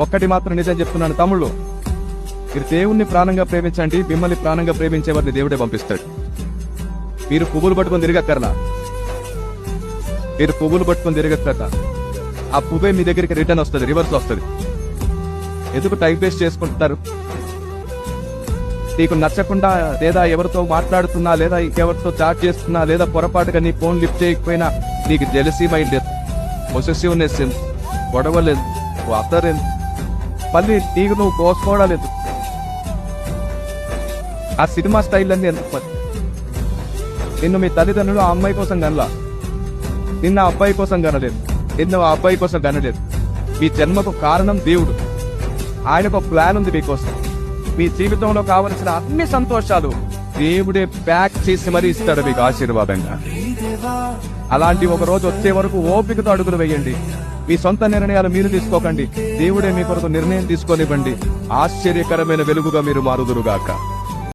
ఒక్కటి మాత్రం నిజం చెప్తున్నాను తమ్ముళ్ళు, మీరు దేవుణ్ణి ప్రాణంగా ప్రేమించండి, మిమ్మల్ని ప్రాణంగా ప్రేమించేవారిని దేవుడే పంపిస్తాడు. మీరు పువ్వులు పట్టుకొని తిరగక్కర్లా, మీరు పువ్వులు పట్టుకొని తిరగక్కర్లా, ఆ పువ్వే మీ దగ్గరికి రిటర్న్ వస్తుంది, రివర్స్ వస్తుంది. ఎందుకు టైం వేస్ట్ చేసుకుంటున్నారు? నీకు నచ్చకుండా లేదా ఎవరితో మాట్లాడుతున్నా లేదా ఇంకెవరితో చాట్ చేస్తున్నా లేదా పొరపాటుగా నీ ఫోన్ లిఫ్ట్ చేయకపోయినా నీకు జెలసీ మైండ్ లేదు, పొసెసివ్నెస్ లేదు, గొడవలేదు, అతలేదు, మళ్ళీ నీకు నువ్వు కోసుకోవడాలేదు. ఆ సినిమా స్టైల్ అన్ని ఎందుకు? నిన్ను మీ తల్లిదండ్రులు ఆ అమ్మాయి కోసం కనలా, నిన్న ఆ అబ్బాయి కోసం కనలేదు, నిన్న ఆ అబ్బాయి కోసం కనలేదు. మీ జన్మకు కారణం దేవుడు. ఆయనకు ఒక ప్లాన్ ఉంది మీకోసం. మీ జీవితంలో కావలసిన అన్ని సంతోషాలు దేవుడే ప్యాక్ చేసి మరీ ఇస్తాడు మీకు ఆశీర్వాదంగా. అలాంటి ఒక రోజు వచ్చే వరకు ఓపికతో అడుగులు వేయండి. మీ సొంత నిర్ణయాలు మీరు తీసుకోకండి, దేవుడే మీ కొరకు నిర్ణయం తీసుకోనివ్వండి. ఆశ్చర్యకరమైన వెలుగుగా మీరు మారుదురుగాక.